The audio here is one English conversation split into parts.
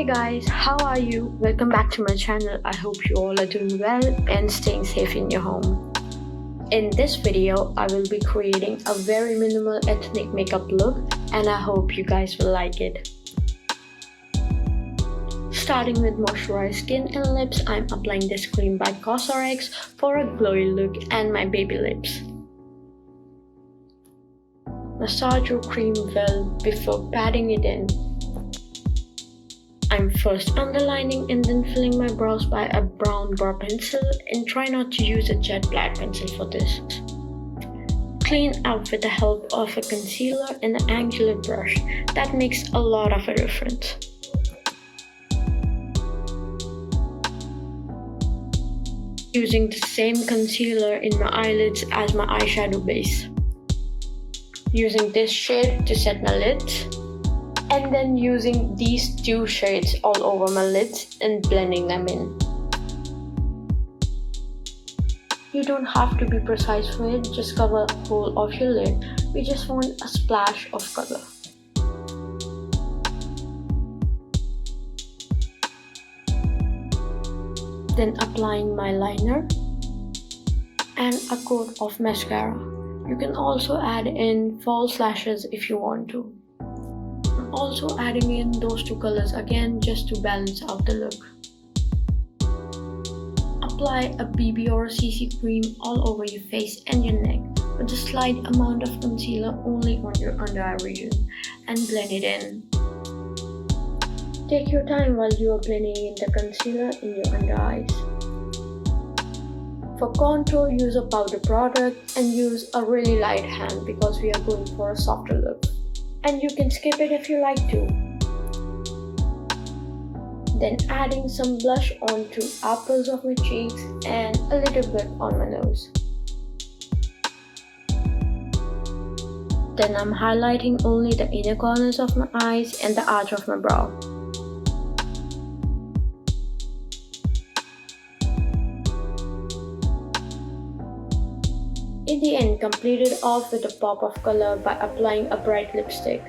guys, how are you? Welcome back to my channel. I hope you all are doing well and staying safe in your home. In this video, I will be creating a very minimal ethnic makeup look and I hope you guys will like it. Starting with moisturized skin and lips, I'm applying this cream by Cos Rx for a glowy look and my baby lips. Massage your cream well before patting it in. I'm first underlining and then filling my brows by a brown brow pencil, and try not to use a jet black pencil for this. Clean out with the help of a concealer and an angular brush. That makes a lot of a difference. Using the same concealer in my eyelids as my eyeshadow base. Using this shade to set my lids. And then using these two shades all over my lids and blending them in. You don't have to be precise for it, just cover the whole of your lid. We just want a splash of color. Then applying my liner and a coat of mascara. You can also add in false lashes if you want to. Also adding in those two colors again just to balance out the look. Apply a BB or a CC cream all over your face and your neck with a slight amount of concealer only on your under eye region and blend it in. Take your time while you are blending in the concealer in your under eyes. For contour, use a powder product and use a really light hand because we are going for a softer look. And you can skip it if you like to. Then adding some blush onto uppers of my cheeks and a little bit on my nose. Then I'm highlighting only the inner corners of my eyes and the arch of my brow. In the end, complete it off with a pop of color by applying a bright lipstick.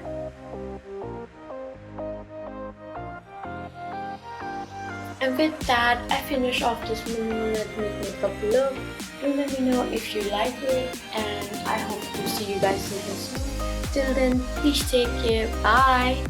And with that, I finish off this minimal ethnic makeup look. Do let me know if you like it, and I hope to see you guys soon. Till then, please take care. Bye!